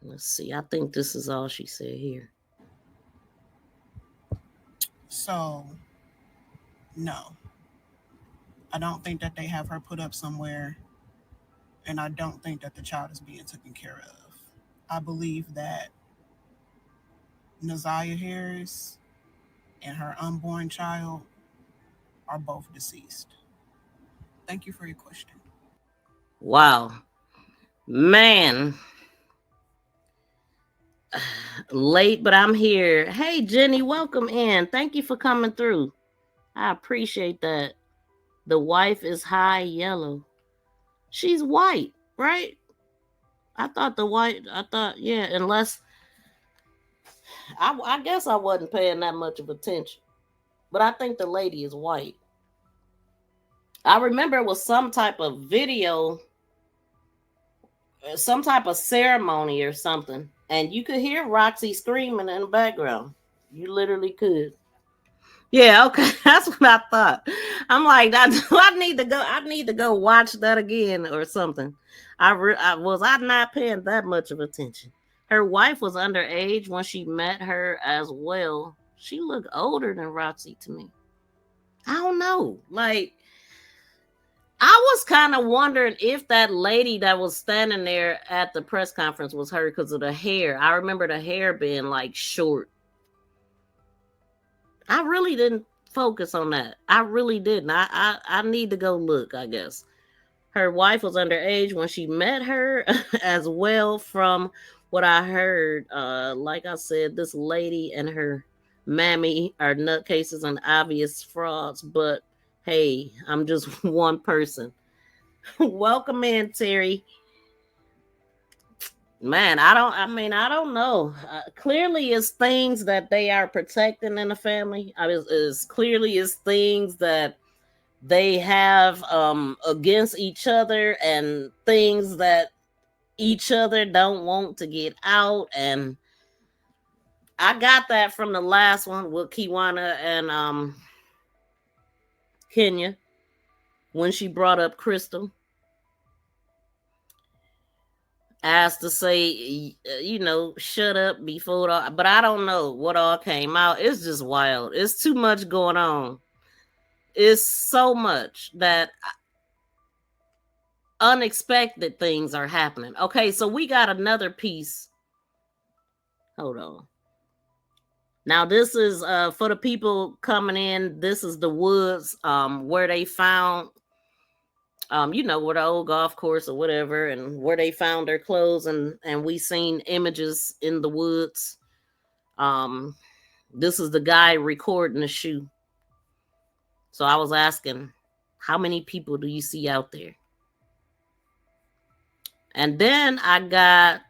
Let's see. I think this is all she said here. So, no, I don't think that they have her put up somewhere, and I don't think that the child is being taken care of. I believe that Naziah Harris and her unborn child are both deceased. Thank you for your question. Wow. Man, late, but I'm here. Hey, Jenny, welcome in. Thank you for coming through. I appreciate that. The wife is high yellow. She's white, right? Yeah, unless, I guess I wasn't paying that much of attention. But I think the lady is white. I remember it was some type of video, some type of ceremony or something. And you could hear Roxy screaming in the background. You literally could. Yeah, okay. That's what I thought. I'm like, I need to go. I need to go watch that again or something. I not paying that much of attention. Her wife was underage when she met her as well. She looked older than Roxy to me. I don't know. Like, I was kind of wondering if that lady that was standing there at the press conference was her because of the hair. I remember the hair being like short. I really didn't focus on that. I really didn't. I need to go look, I guess. Her wife was underage when she met her as well from what I heard. Like I said, this lady and her mammy are nutcases and obvious frauds, but hey, I'm just one person. Welcome in, Terry. Man, I don't know. Clearly, it's things that they are protecting in the family. It's clearly it's things that they have against each other and things that each other don't want to get out. And I got that from the last one with Kiwana and Kenya when she brought up Crystal. Asked to say, shut up before it all, but I don't know what all came out. It's just wild. It's too much going on. It's so much that unexpected things are happening. Okay, so we got another piece. Hold on. Now this is for the people coming in. This is the woods where they found where the old golf course or whatever, and where they found their clothes, and we seen images in the woods. Um, this is the guy recording the shoe. So I was asking, how many people do you see out there? And then I got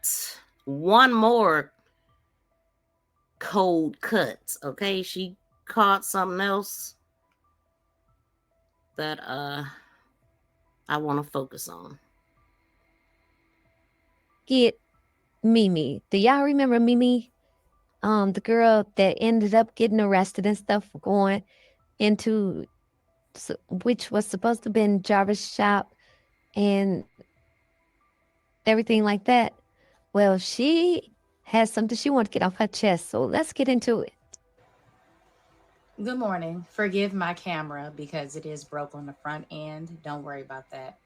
one more cold cut. Okay, she caught something else that I want to focus on. Get Mimi. Do y'all remember Mimi? The girl that ended up getting arrested and stuff for going into which was supposed to be in Jarvis' shop and everything like that. Well, she has something she wants to get off her chest, so let's get into it. Good morning. Forgive my camera because it is broke on the front end. Don't worry about that.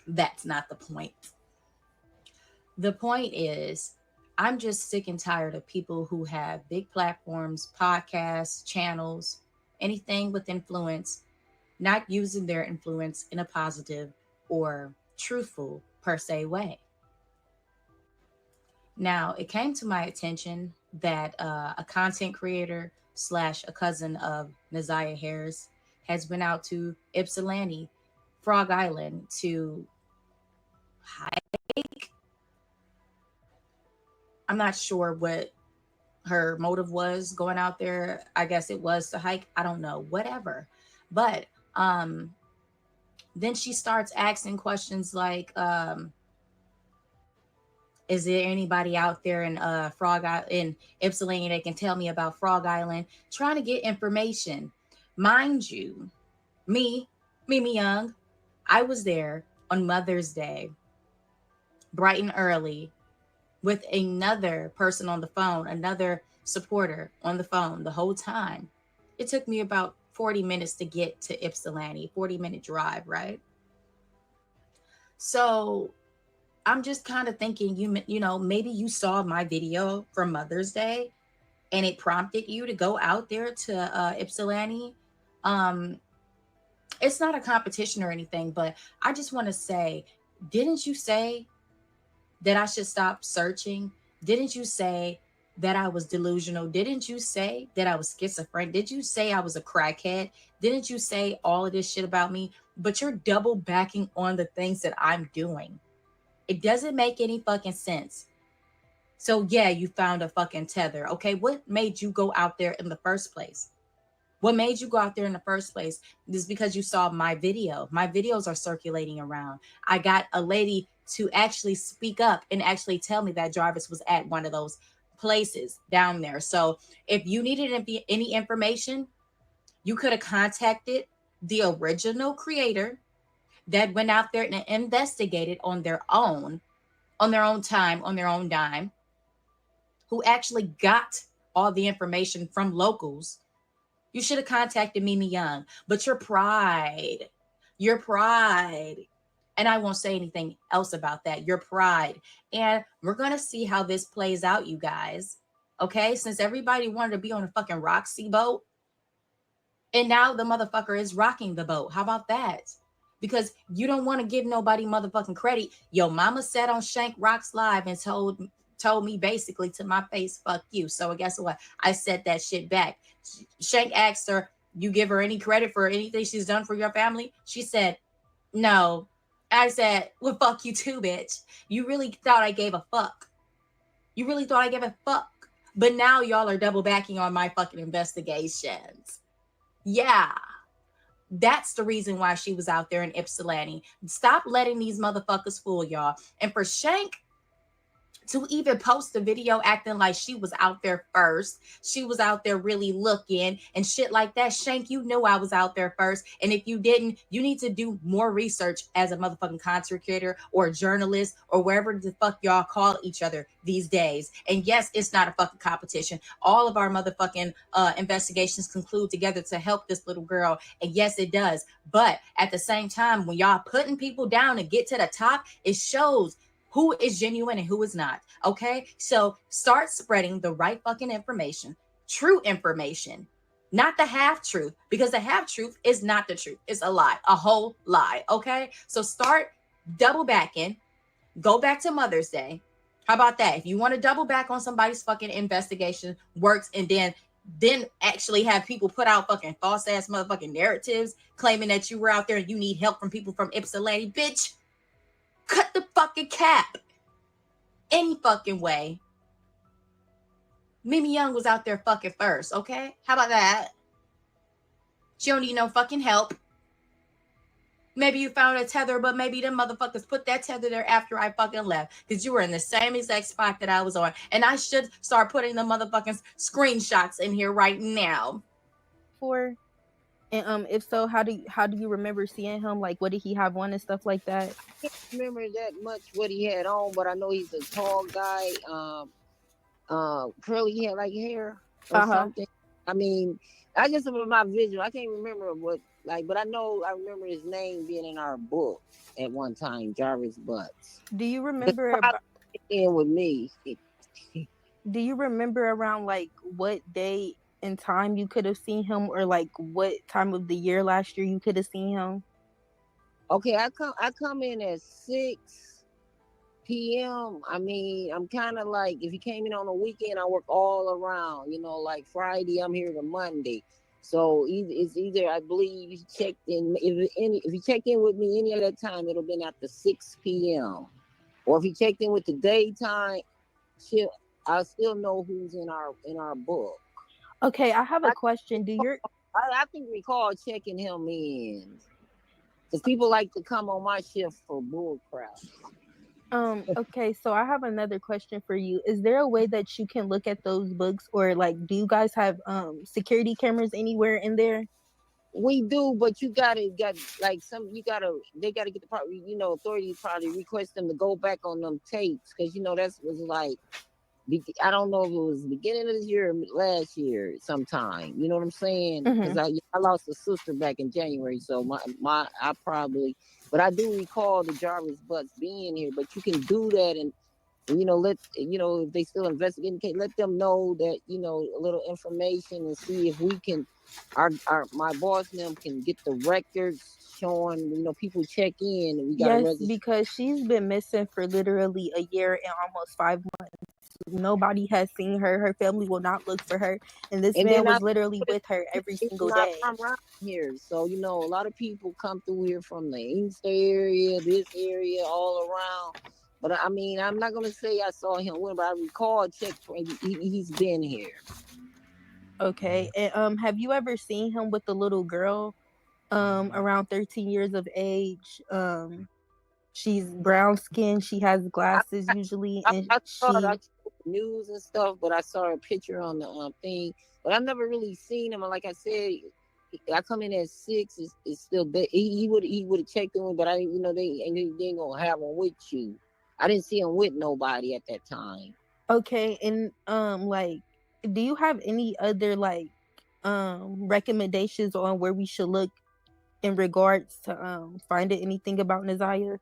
That's not the point. The point is, I'm just sick and tired of people who have big platforms, podcasts, channels, anything with influence, not using their influence in a positive or truthful per se way. Now, it came to my attention that a content creator slash a cousin of Naziah Harris has been out to Ypsilante, Frog Island to hike. I'm not sure what her motive was going out there. I guess it was to hike. I don't know, whatever. But then she starts asking questions like, is there anybody out there in in Ypsilanti that can tell me about Frog Island? Trying to get information. Mind you, me, Mimi Young, I was there on Mother's Day, bright and early, with another person on the phone, another supporter on the phone the whole time. It took me about 40 minutes to get to Ypsilanti, 40-minute drive, right? So I'm just kind of thinking, maybe you saw my video from Mother's Day and it prompted you to go out there to Ypsilanti. Um, it's not a competition or anything, but I just want to say, didn't you say that I should stop searching? Didn't you say that I was delusional? Didn't you say that I was schizophrenic? Did you say I was a crackhead? Didn't you say all of this shit about me? But you're double backing on the things that I'm doing. It doesn't make any fucking sense. So yeah, you found a fucking tether. Okay, what made you go out there in the first place? What made you go out there in the first place is because you saw my video. My videos are circulating around. I got a lady to actually speak up and actually tell me that Jarvis was at one of those places down there. So if you needed any information, you could have contacted the original creator that went out there and investigated on their own time, on their own dime, who actually got all the information from locals. You should have contacted Mimi Young, but your pride, and I won't say anything else about that, your pride. And we're going to see how this plays out, you guys. Okay? Since everybody wanted to be on a fucking Roxy boat, and now the motherfucker is rocking the boat. How about that? Because you don't want to give nobody motherfucking credit. Yo, mama sat on Shank Rocks Live and told me basically to my face, fuck you. So guess what? I said that shit back. Shank asked her, you give her any credit for anything she's done for your family? She said, no. I said, well, fuck you too, bitch. You really thought I gave a fuck. You really thought I gave a fuck. But now y'all are double backing on my fucking investigations. Yeah. That's the reason why she was out there in Ypsilanti. Stop letting these motherfuckers fool y'all. And for Shank to even post a video acting like she was out there first, she was out there really looking and shit like that. Shank, you knew I was out there first. And if you didn't, you need to do more research as a motherfucking content creator or a journalist or wherever the fuck y'all call each other these days. And yes, it's not a fucking competition. All of our motherfucking investigations conclude together to help this little girl. And yes, it does. But at the same time, when y'all putting people down to get to the top, it shows who is genuine and who is not. Okay? So start spreading the right fucking information, true information, not the half truth, because the half truth is not the truth. It's a lie, a whole lie. Okay? So start double backing, go back to Mother's Day. How about that? If you want to double back on somebody's fucking investigation works and then actually have people put out fucking false ass motherfucking narratives claiming that you were out there and you need help from people from Ypsilanti, bitch, cut the fucking cap. Any fucking way. Mimi Young was out there fucking first, okay? How about that? She don't need no fucking help. Maybe you found a tether, but maybe them motherfuckers put that tether there after I fucking left. Because you were in the same exact spot that I was on. And I should start putting the motherfucking screenshots in here right now. For and if so, how do you remember seeing him? Like, what did he have on and stuff like that? Can't remember that much what he had on, but I know he's a tall guy. Curly hair, like hair or Uh-huh. something. I mean, I just remember my visual. I can't remember what like, but I know I remember his name being in our book at one time, Jarvis Butts. Do you But remember probably in with me. do you remember around like what day and time you could have seen him, or like what time of the year last year you could have seen him? Okay, I come in at 6 p.m. I mean, I'm kind of like, if you came in on a weekend, I work all around. Like Friday, I'm here to Monday. So it's either, I believe, you checked in. If you checked in with me any other time, it'll been after 6 p.m. Or if you checked in with the daytime, I still know who's in our book. Okay, I have a I question. I can recall checking him in because people like to come on my shift for bull crap. Okay, so I have another question for you. Is there a way that you can look at those books, or like do you guys have security cameras anywhere in there? We do, but you gotta got like some. You gotta they gotta get the probably authorities probably request them to go back on them tapes because that was like I don't know if it was the beginning of this year or last year sometime. You know what I'm saying? Because Hmm. I lost a sister back in January, so my I probably, but I do recall the Jarvis Butts being here. But you can do that and let if they still investigate, let them know that a little information and see if we can our my boss and them can get the records showing people check in and we got to Yes, register. because she's been missing for literally a year and almost 5 months. Nobody has seen her. Her family will not look for her. And this And man then was literally with her every it's single not day. from around here. So, a lot of people come through here from the Inkster area, this area, all around. But I mean, I'm not going to say I saw him when, but I recall check he's been here. Okay. And have you ever seen him with the little girl around 13 years of age? She's brown skin, she has I, glasses usually, and I saw it, I she saw the news and stuff, but I saw a picture on the thing. But I've never really seen him. And like I said, I come in at 6. It's still there. He would have checked in, but I they ain't gonna have him with you. I didn't see him with nobody at that time. okay. And like, do you have any other like recommendations on where we should look in regards to finding anything about Nazaya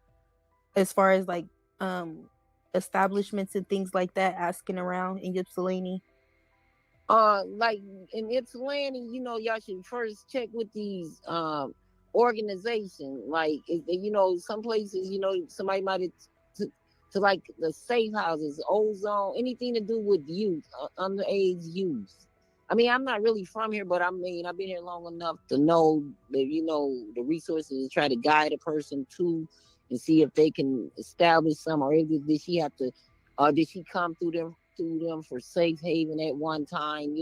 as far as like um establishments and things like that, asking around in Ypsilanti? Like in Ypsilanti, y'all should first check with these organizations. Like, some places, somebody might have to like the safe houses, ozone, anything to do with youth, underage youth. I mean, I'm not really from here, but I mean, I've been here long enough to know that the resources to try to guide a person to and see if they can establish some, or did she have to, or did she come through them for safe haven at one time?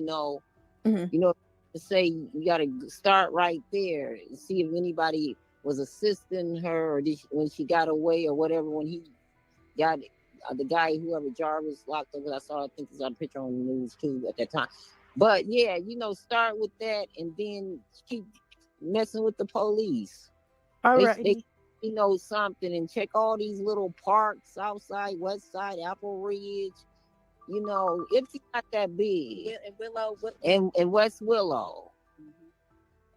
Hmm. You know, to say you got to start right there and see if anybody was assisting her, or when she got away or whatever, when he got the guy, whoever Jarvis locked up. I saw, I think there's a picture on the news too at that time. But yeah, start with that and then keep messing with the police. They Alrighty. something and check all these little parks, South Side, West Side, Apple Ridge. It's not that big. And Willow, And West Willow.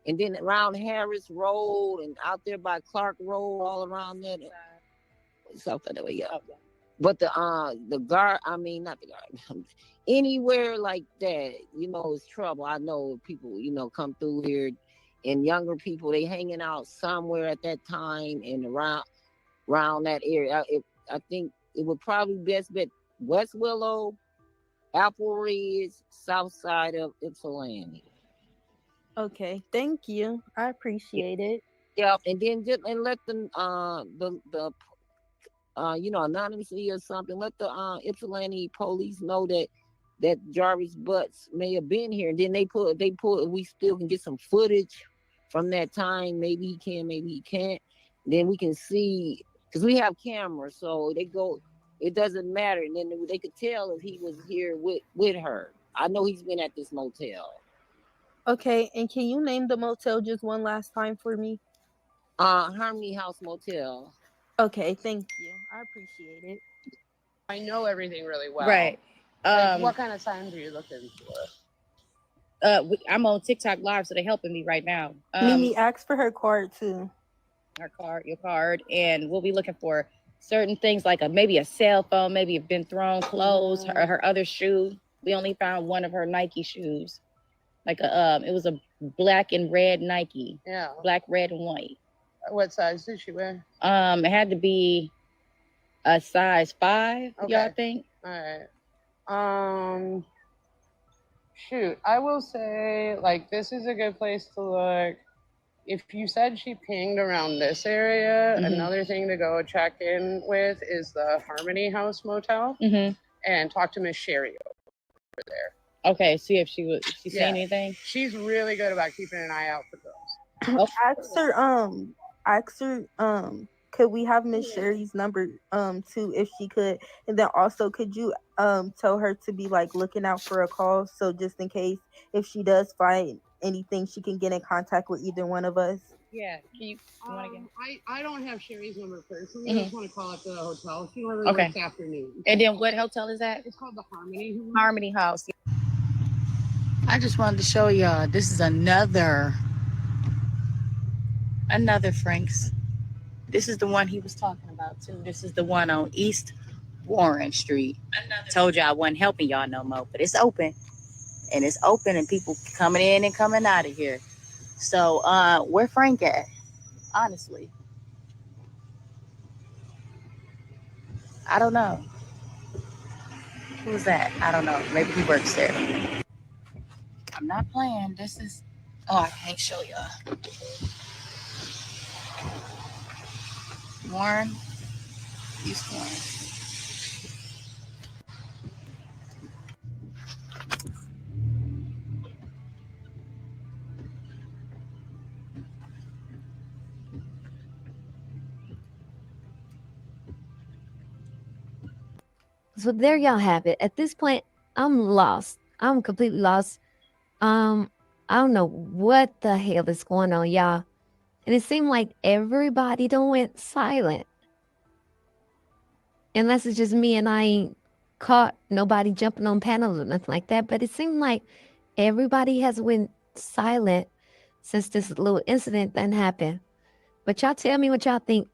And then around Harris Road and out there by Clark Road, all around there. South side that way, yeah. Okay. But the guard, I mean not the guard. Anywhere like that, is trouble. I know people, come through here, and younger people, they hanging out somewhere at that time and around that area. I think it would probably best bet West Willow, Apple Ridge, south side of Ypsilanti. Okay, thank you, I appreciate it. Yeah, and then just and let them the anonymously or something. Let the Ypsilanti police know that Jarvis Butts may have been here, and then they pull. We still can get some footage from that time. Maybe he can, maybe he can't. Then we can see because we have cameras, so they go. It doesn't matter, and then they could tell if he was here with her. I know he's been at this motel. Okay, and can you name the motel just one last time for me? Harmony House Motel. Okay, thank you, I appreciate it. I know everything really well. Right. Like, what kind of signs are you looking for? I'm on TikTok live, so they're helping me right now. Mimi asked for her card too. Your card, and we'll be looking for certain things like maybe a cell phone, maybe have been thrown, clothes, her other shoe. We only found one of her Nike shoes, like it was a black and red Nike. Yeah. Black, red, and white. What size did she wear? It had to be a size 5. Okay. Y'all think? All right. Shoot, I will say like this is a good place to look. If you said she pinged around this area, another thing to go check in with is the Harmony House Motel and talk to Miss Sherry over there. Okay, see if she's saying anything. She's really good about keeping an eye out for those. Ask her, could we have Miss Sherry's number too, if she could, and then also could you tell her to be like looking out for a call, so just in case if she does find anything, she can get in contact with either one of us. Yeah, you want to get? I don't have Sherry's number personally. I just want to call at the hotel. She normally Okay. works afternoon. And then what hotel is that? It's called the Harmony. Harmony House. I just wanted to show y'all. This is another Frank's. This is the one he was talking about too. This is the one on East Warren Street. Told you I wasn't helping y'all no more, but it's open. And it's open and people coming in and coming out of here. So where Frank at? Honestly. I don't know. Who's that? I don't know. Maybe he works there. I'm not playing. This is I can't show y'all. Warren. East Warren. So there y'all have it. At this point, I'm lost. I'm completely lost. I don't know what the hell is going on, y'all. And it seemed like everybody done went silent. Unless it's just me and I ain't caught nobody jumping on panels or nothing like that. But it seemed like everybody has went silent since this little incident then happened. But y'all tell me what y'all think.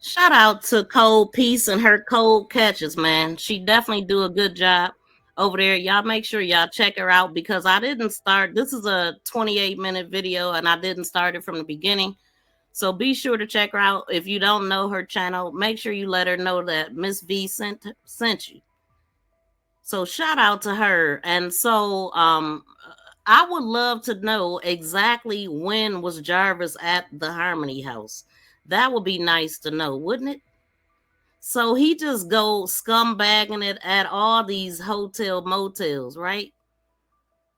Shout out to Cold Peace and her cold catches, man. She definitely do a good job over there. Y'all make sure y'all check her out because I didn't start. This is a 28-minute video and I didn't start it from the beginning. So be sure to check her out. If you don't know her channel, make sure you let her know that Miss V sent you. So shout out to her. And so I would love to know exactly when was Jarvis at the Harmony House. That would be nice to know, wouldn't it? So he just go scumbagging it at all these hotel motels, right?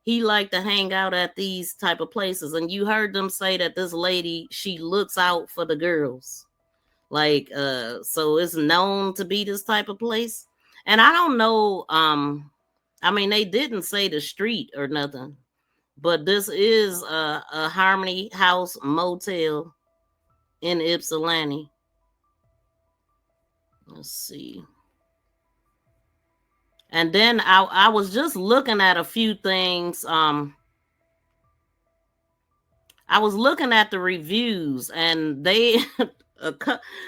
He liked to hang out at these type of places. And you heard them say that this lady, she looks out for the girls. Like, so it's known to be this type of place. And I don't know, I mean, they didn't say the street or nothing, but this is a Harmony House motel in Ypsilante. Let's see. And then I was just looking at a few things. I was looking at the reviews, and they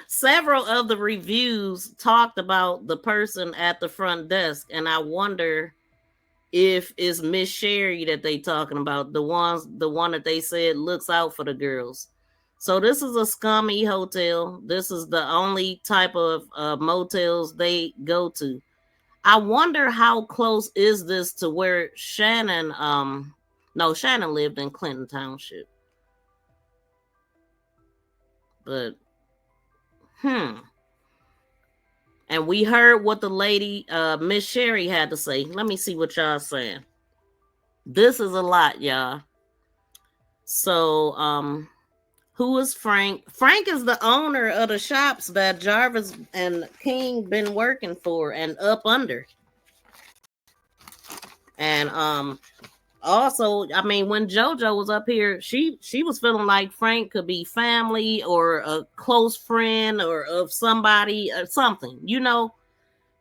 several of the reviews talked about the person at the front desk, and I wonder if it's Miss Sherry that they talking about, the one that they said looks out for the girls. So this is a scummy hotel. This is the only type of motels they go to. I wonder how close is this to where Shannon Shannon lived in Clinton Township. But and we heard what the lady Miss Sherry had to say. Let me see what y'all saying. This is a lot, y'all. So who is Frank? Frank is the owner of the shops that Jarvis and King been working for and up under. And also, I mean, when JoJo was up here, she was feeling like Frank could be family or a close friend or of somebody or something. You know,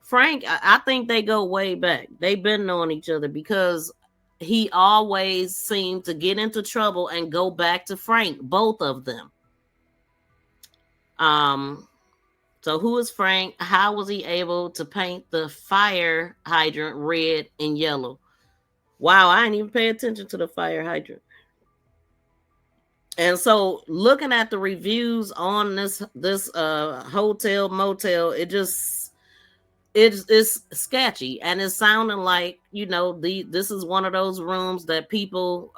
Frank, I think they go way back. They've been knowing each other because he always seemed to get into trouble and go back to Frank, both of them. So who is Frank? How was he able to paint the fire hydrant red and yellow? Wow, I didn't even pay attention to the fire hydrant. And so looking at the reviews on this hotel motel, it's sketchy, and it's sounding like, you know, this is one of those rooms that people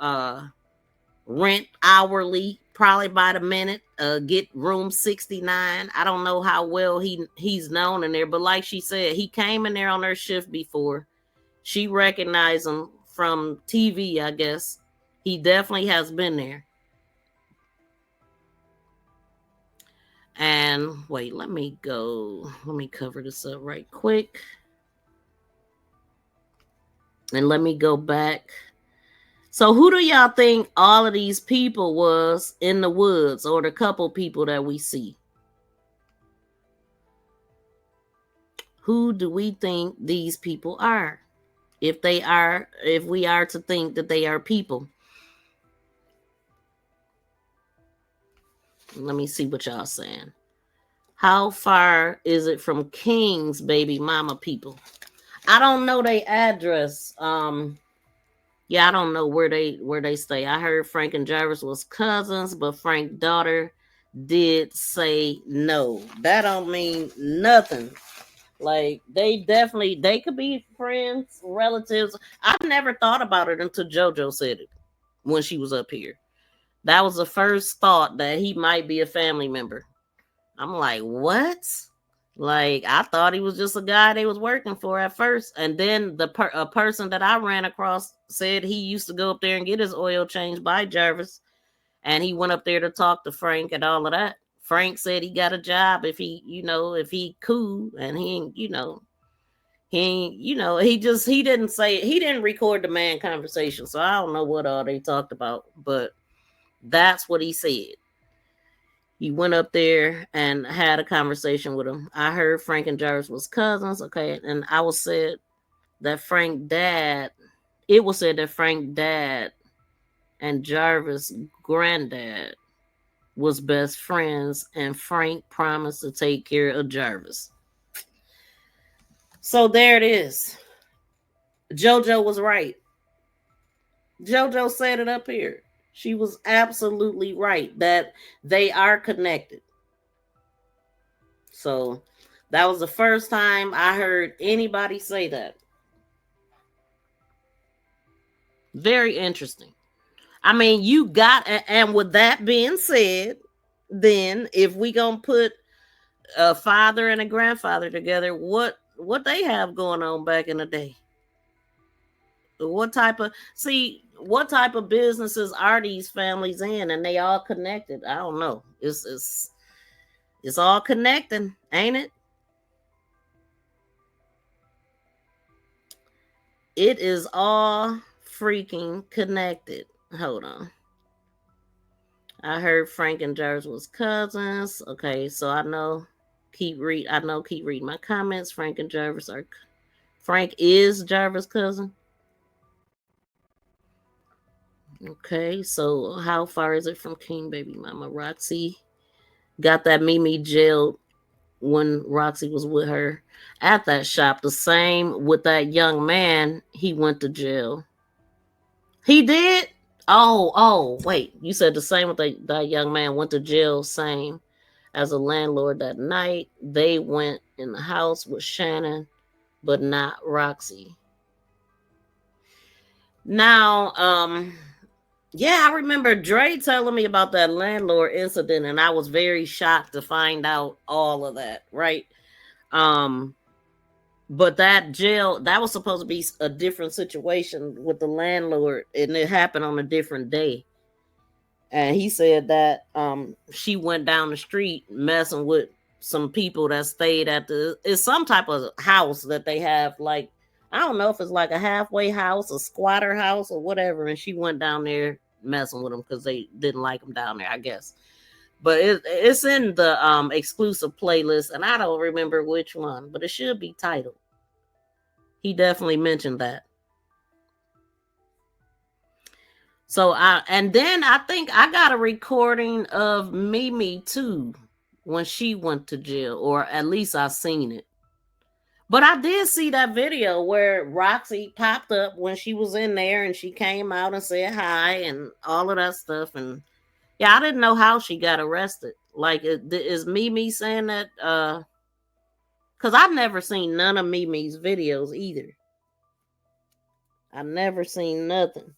rent hourly, probably by the minute. Get room 69. I don't know how well he's known in there, but like she said, he came in there on her shift before. She recognized him from TV, I guess. He definitely has been there. And wait, let me cover this up right quick. And let me go back So who do y'all think all of these people was in the woods, or the couple people that we see? Who do we think these people are? If we are to think that they are people. Let me see what y'all saying. How far is it from King's baby mama people? I don't know their address. Yeah, I don't know where they stay. I heard Frank and Jarvis was cousins, but Frank's daughter did say no. That don't mean nothing. Like, they could be friends, relatives. I never thought about it until JoJo said it when she was up here. That was the first thought, that he might be a family member. I'm like, what? Like, I thought he was just a guy they was working for at first. And then a person that I ran across said he used to go up there and get his oil changed by Jarvis. And he went up there to talk to Frank and all of that. Frank said he got a job if he cool, and he didn't record the man conversation. So I don't know what all they talked about, but that's what he said. He went up there and had a conversation with him. I heard Frank and Jarvis was cousins. Okay. And it was said that Frank dad and Jarvis' granddad was best friends, and Frank promised to take care of Jarvis. So there it is. JoJo was right. JoJo said it up here. She was absolutely right that they are connected. So that was the first time I heard anybody say that. Very interesting. I mean, and with that being said, then if we gonna put a father and a grandfather together, what they have going on back in the day? What type of businesses are these families in? And they all connected? I don't know. It's all connecting, ain't it? It is all freaking connected. Hold on. I heard Frank and Jarvis was cousins. Okay, so I know. Keep reading my comments. Frank is Jarvis' cousin. Okay, so how far is it from King baby mama? Roxy got that Mimi jailed when Roxy was with her at that shop. The same with that young man. He went to jail. He did? Oh, wait. You said the same with that young man went to jail, same as a landlord that night. They went in the house with Shannon, but not Roxy. Now, yeah, I remember Dre telling me about that landlord incident, and I was very shocked to find out all of that, right? But that jail, that was supposed to be a different situation with the landlord, and it happened on a different day. And he said that she went down the street messing with some people that stayed at it's some type of house that they have, like, I don't know if it's like a halfway house, a squatter house, or whatever. And she went down there messing with them because they didn't like them down there, I guess. But it's in the exclusive playlist, and I don't remember which one, but it should be titled. He definitely mentioned that. So and then I think I got a recording of Mimi too when she went to jail, or at least I seen it. But I did see that video where Roxy popped up when she was in there, and she came out and said hi and all of that stuff. And yeah, I didn't know how she got arrested. Like, is Mimi saying that? Because I've never seen none of Mimi's videos either. I've never seen nothing.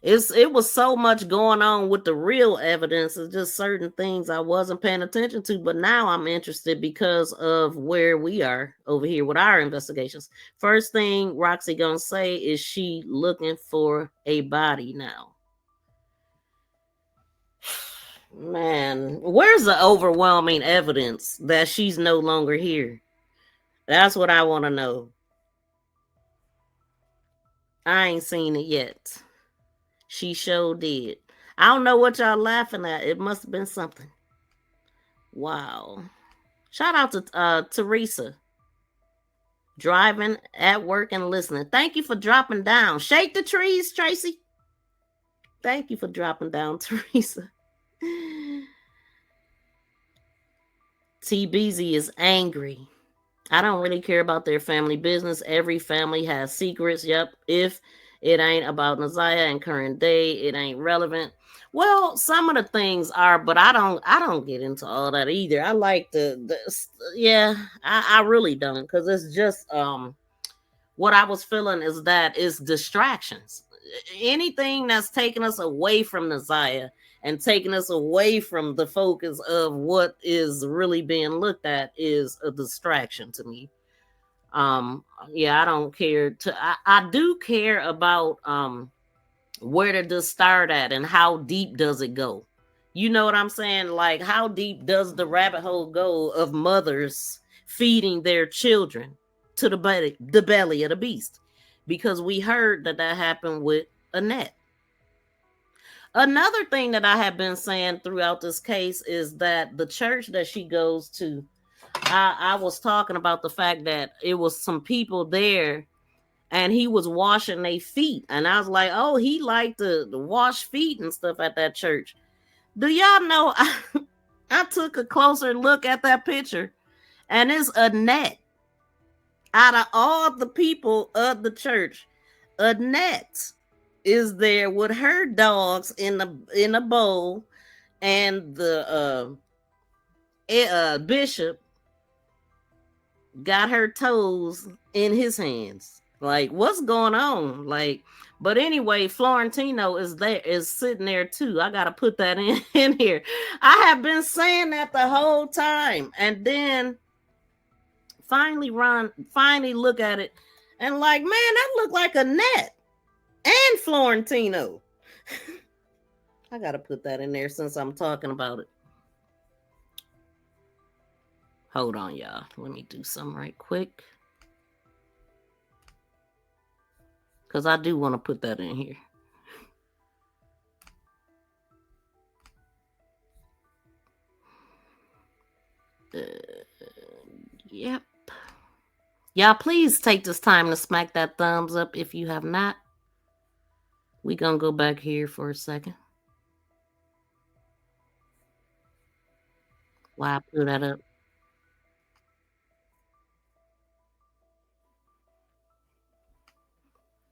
It was so much going on with the real evidence. It's just certain things I wasn't paying attention to, but now I'm interested because of where we are over here with our investigations. First thing Roxy gonna say is she looking for a body now. Man, where's the overwhelming evidence that she's no longer here? That's what I want to know. I ain't seen it yet. She sure did. I don't know what y'all laughing at. It must have been something. Wow. Shout out to Teresa. Driving at work and listening. Thank you for dropping down. Shake the trees, Tracy. Thank you for dropping down, Teresa. TBZ is angry. I don't really care about their family business. Every family has secrets. Yep. If it ain't about ZIYAH and current day, it ain't relevant. Well, some of the things are, but I don't get into all that either. I like I really don't, because it's just what I was feeling is that it's distractions. Anything that's taking us away from ZIYAH and taking us away from the focus of what is really being looked at is a distraction to me. Yeah, I don't care I do care about where did this start at and how deep does it go. You know what I'm saying? Like, how deep does the rabbit hole go of mothers feeding their children to the belly of the beast? Because we heard that happened with Annette. Another thing that I have been saying throughout this case is that the church that she goes to, I was talking about the fact that it was some people there and he was washing their feet. And I was like, oh, he liked to wash feet and stuff at that church. Do y'all know, I took a closer look at that picture, and it's Annette. Out of all the people of the church, Annette is there with her dogs in a bowl, and the bishop got her toes in his hands. Like, what's going on? Like, but anyway, Florentino is sitting there too. I gotta put that in here. I have been saying that the whole time, and then finally look at it, and like, man, that looked like Annette and Florentino. I gotta put that in there since I'm talking about it. Hold on, y'all. Let me do something right quick, because I do want to put that in here. Yep. Y'all, please take this time to smack that thumbs up if you have not. We're going to go back here for a second. Why I put that up?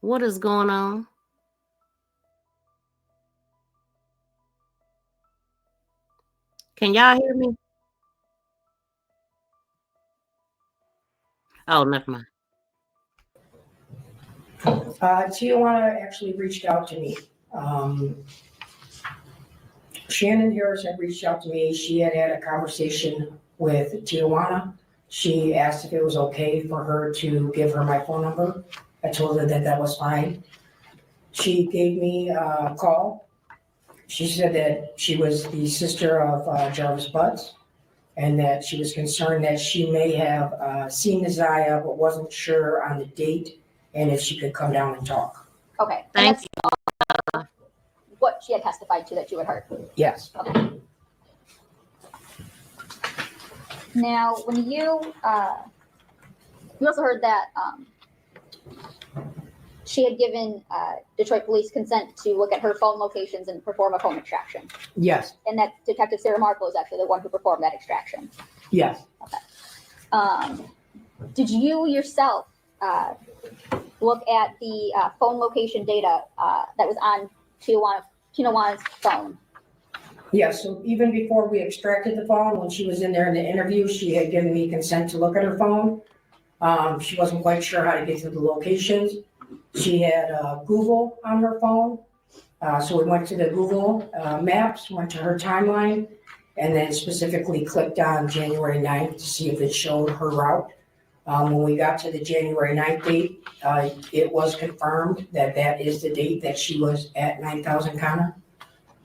What is going on? Can y'all hear me? Oh, never mind. Tijuana actually reached out to me. Shannon Harris had reached out to me. She had a conversation with Tijuana. She asked if it was okay for her to give her my phone number. I told her that was fine. She gave me a call. She said that she was the sister of Jarvis Butts, and that she was concerned that she may have seen ZIYAH but wasn't sure on the date and if she could come down and talk. Okay. Thank you. What she had testified to that you had heard. Yes. Okay. Now, when you also heard that she had given Detroit police consent to look at her phone locations and perform a phone extraction. Yes. And that Detective Sarah Markle is actually the one who performed that extraction. Yes. Okay. Did you yourself look at the phone location data that was on Tijuana's phone? Yes, so even before we extracted the phone, when she was in there in the interview, she had given me consent to look at her phone. She wasn't quite sure how to get to the locations. She had Google on her phone. So we went to the Google Maps, went to her timeline, and then specifically clicked on January 9th to see if it showed her route. When we got to the January 9th date, it was confirmed that that is the date that she was at 9000 Connor.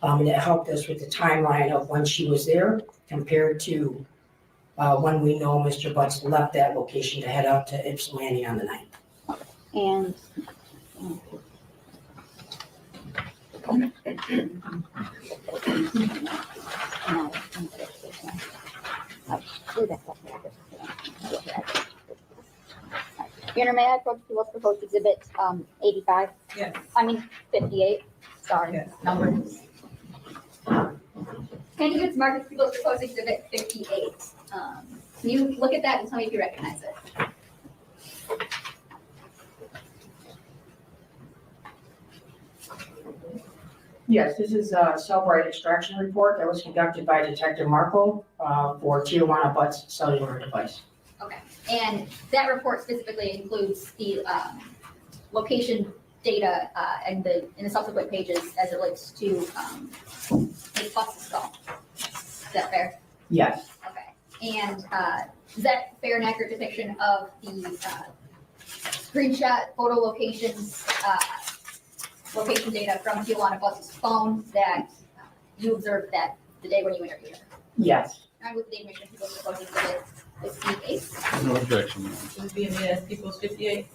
And it helped us with the timeline of when she was there compared to when we know Mr. Butts left that location to head out to Ypsilante on the 9th. And Your Honor, may I approach people's proposed exhibit 85? Yes. I mean 58. Sorry, Yes. number. Candidates marked as people's proposed exhibit 58. Can you look at that and tell me if you recognize it? Yes, this is a cell-right extraction report that was conducted by Detective Marco for Tijuana Butts cellular device. Okay, and that report specifically includes the location data and in the subsequent pages as it relates to the Butts skull. Is that fair? Yes, Okay, and is that fair and accurate depiction of the screenshot photo locations, location data from Tijuana Butts' phone that you observed that the day when you interviewed her? yes. I with the admission people supposed to 58. No objection. It would be in the People's 58.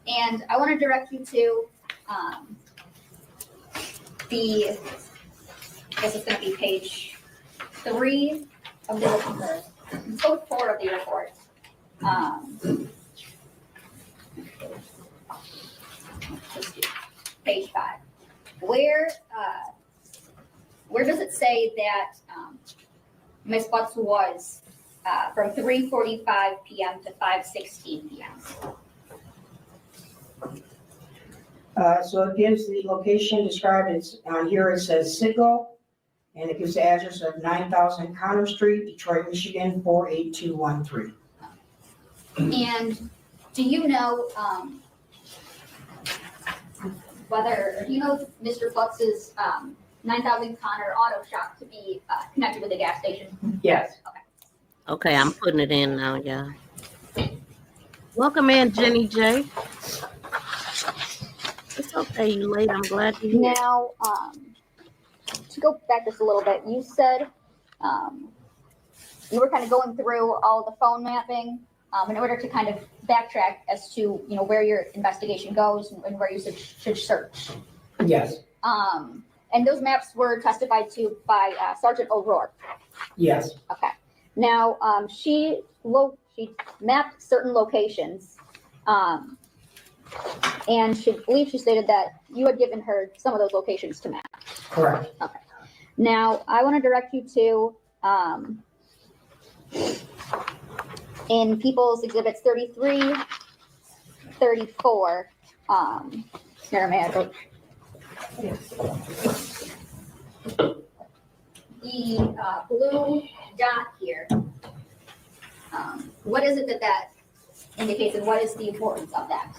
And I want to direct you to I guess it's going to be page 3 of the report, so 4 of the report. Page 5. Where does it say that Ms. Butts was from 3:45 p.m. to 5:16 p.m.? So it gives the location described as, on here it says Citgo, and it gives the address of 9000 Connor Street, Detroit, Michigan, 48213. And do you know do you know Mr. Butts's 9000 Connor auto shop to be connected with the gas station? Yes. Okay, I'm putting it in now, y'all. Welcome in, Jenny J. It's okay, you late. I'm glad you're here. Now, to go back just a little bit, you said you were kind of going through all the phone mapping in order to kind of backtrack as to where your investigation goes and where you should search. Yes. And those maps were testified to by Sergeant O'Rourke. Yes. Okay. Now, she mapped certain locations, and she stated that you had given her some of those locations to map. Correct. Okay. Now, I want to direct you to in People's Exhibits 33, 34. Here, may I go? The blue dot here. What is it that indicates, and what is the importance of that?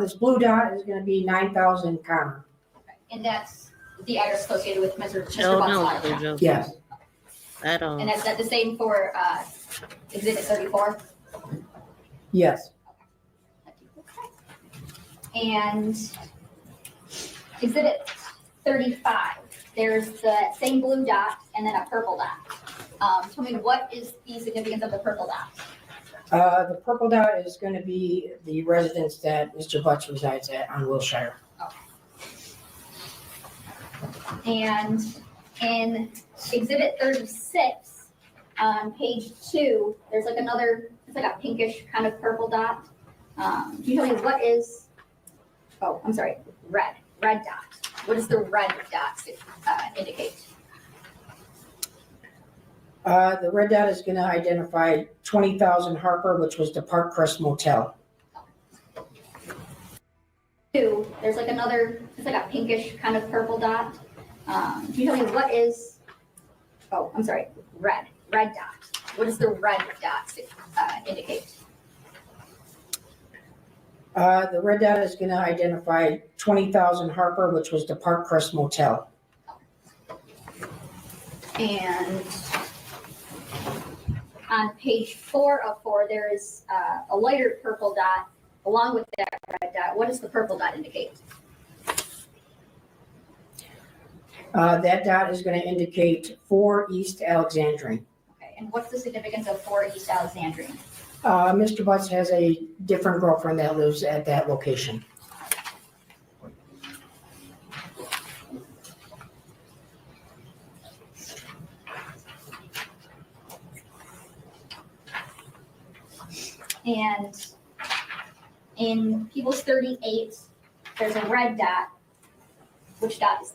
This blue dot is going to be 9000 Connor. Okay. And that's the address associated with Mr. Oh, Butts' no, auto shop. Joe. Yes. That And that's the same for Exhibit 34? Yes. And Exhibit 35, there's the same blue dot and then a purple dot. Tell me, what is the significance of the purple dot? The purple dot is going to be the residence that Mr. Butts resides at on Wilshire. And in Exhibit 36, on page 2, there's like it's like a pinkish kind of purple dot. Can you tell me what is, red dot. What does the red dot indicate? The red dot is going to identify 20,000 Harper, which was the Park Crest Motel. 2, there's like it's like a pinkish kind of purple dot. Can you tell me what is, red dot. What does the red dot indicate? The red dot is going to identify 20,000 Harper, which was the Park Crest Motel. And on page 4 of 4, there is a lighter purple dot along with that red dot. What does the purple dot indicate? That dot is going to indicate 4 East Alexandrine. Okay, and what's the significance of 4 East Alexandrine? Mr. Butts has a different girlfriend that lives at that location. And in People's 38, there's a red dot. Which dot is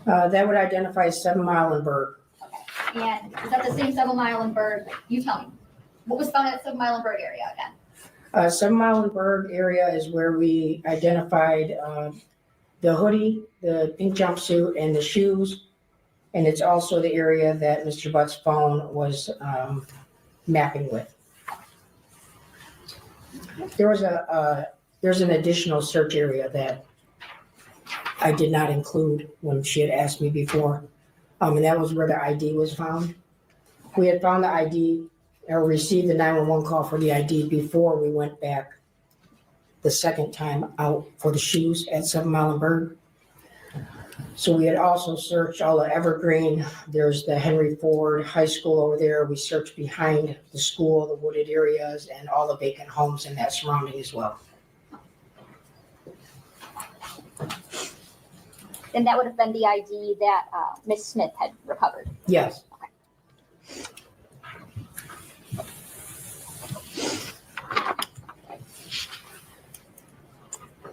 that? That would identify 7 Mile and Berg. Okay. And is that the same 7 Mile and Berg? You tell me. What was found at 7 Mile and Berg area again? 7 Mile and Berg area is where we identified the hoodie, the pink jumpsuit, and the shoes. And it's also the area that Mr. Butt's phone was mapping with. There's an additional search area that I did not include when she had asked me before, and that was where the ID was found. We had found the ID or received the 911 call for the ID before we went back the second time out for the shoes at 7 Mile and Berg. So we had also searched all the Evergreen. There's the Henry Ford High School over there. We searched behind the school, the wooded areas, and all the vacant homes in that surrounding as well. And that would have been the ID that Miss Smith had recovered. Yes.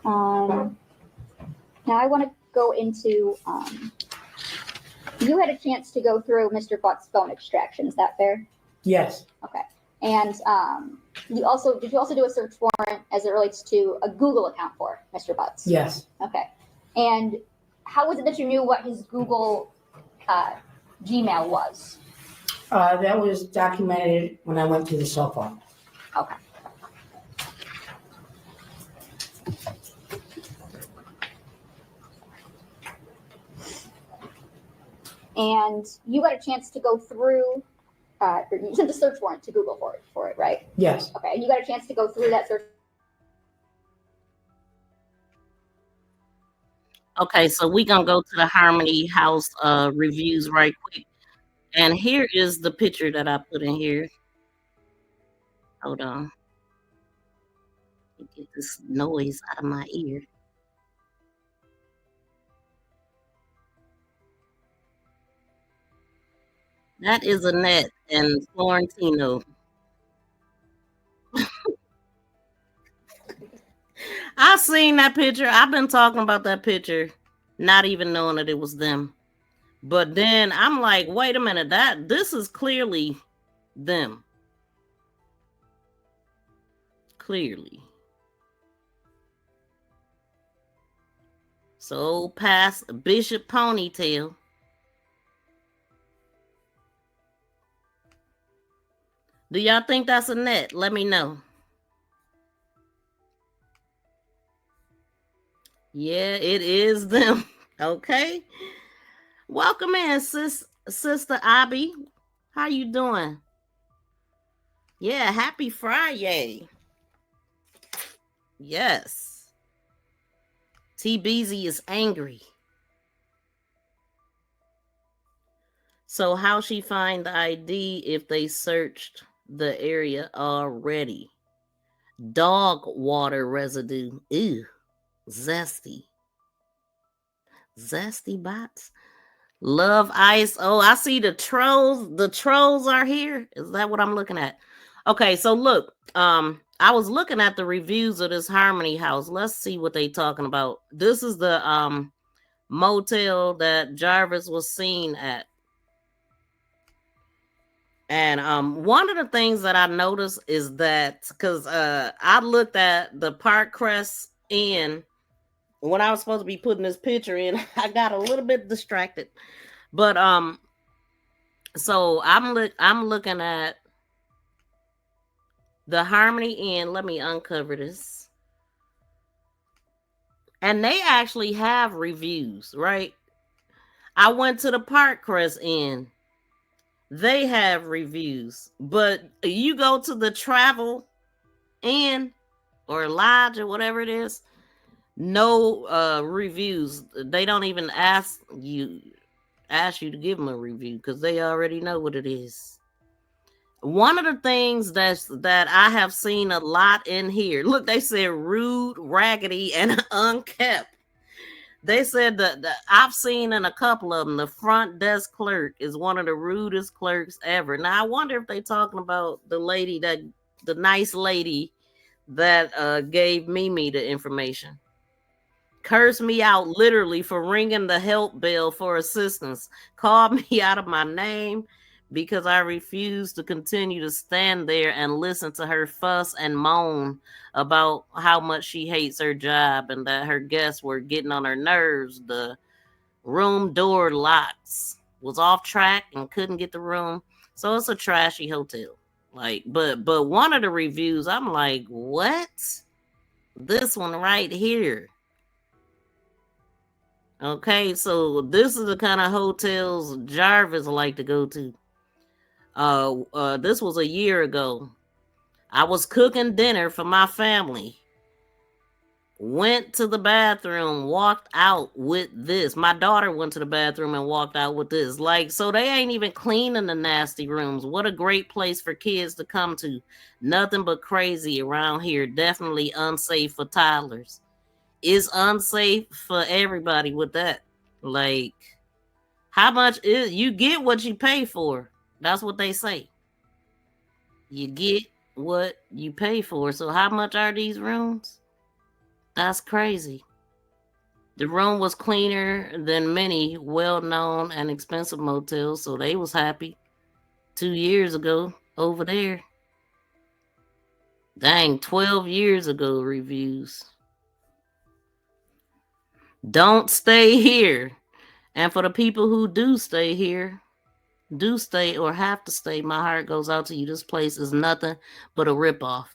Now I want to go into, you had a chance to go through Mr. Butt's phone extraction, is that fair? Yes. Okay. And did you also do a search warrant as it relates to a Google account for Mr. Butts? Yes. Okay. And how was it that you knew what his Google Gmail was? That was documented when I went to the cell phone. Okay. And you got a chance to go through, you sent a search warrant to Google for it, right? Yes. Okay, and you got a chance to go through that search. Okay, so we're gonna go to the Harmony House reviews right quick. And here is the picture that I put in here. Hold on. Get this noise out of my ear. That is Annette and Florentino. I seen that picture. I've been talking about that picture, not even knowing that it was them. But then I'm like, wait a minute, this is clearly them. Clearly. So past Bishop Ponytail. Do y'all think that's Annette? Let me know. Yeah, it is them. Okay. Welcome in, Sister Abby. How you doing? Yeah, happy Friday. Yes. TBZ is angry. So how she find the ID if they searched the area already? Dog water residue. Ew. Zesty. Zesty bots. Love ice. Oh, I see the trolls. The trolls are here. Is that what I'm looking at? Okay, so look. I was looking at the reviews of this Harmony House. Let's see what they talking about. This is the motel that Jarvis was seen at. And one of the things that I noticed is that because I looked at the Park Crest Inn when I was supposed to be putting this picture in, I got a little bit distracted. But so I'm looking at the Harmony Inn. Let me uncover this. And they actually have reviews, right? I went to the Park Crest Inn. They have reviews. But you go to the Travel Inn or Lodge or whatever it is, no reviews. They don't even ask you to give them a review because they already know what it is. One of the things that I have seen a lot in here. Look, they said rude, raggedy, and unkept. They said that I've seen in a couple of them, the front desk clerk is one of the rudest clerks ever. Now I wonder if they talking about the nice lady that gave Mimi the information. Cursed me out literally for ringing the help bell for assistance. Called me out of my name because I refused to continue to stand there and listen to her fuss and moan about how much she hates her job and that her guests were getting on her nerves. The room door locks, was off track and couldn't get the room. So it's a trashy hotel. Like, but one of the reviews, I'm like, what? This one right here. Okay, so this is the kind of hotels Jarvis like to go to. This was a year ago. I was cooking dinner for my family. Went to the bathroom, walked out with this. My daughter went to the bathroom and walked out with this. Like, so they ain't even cleaning the nasty rooms. What a great place for kids to come to. Nothing but crazy around here. Definitely unsafe for toddlers. It's unsafe for everybody with that. Like, how much is you get what you pay for? That's what they say. You get what you pay for. So how much are these rooms? That's crazy. The room was cleaner than many well-known and expensive motels, so they was happy 2 years ago over there. Dang, 12 years ago reviews. Don't stay here. And for the people who do stay here, do stay or have to stay, my heart goes out to you. This place is nothing but a ripoff.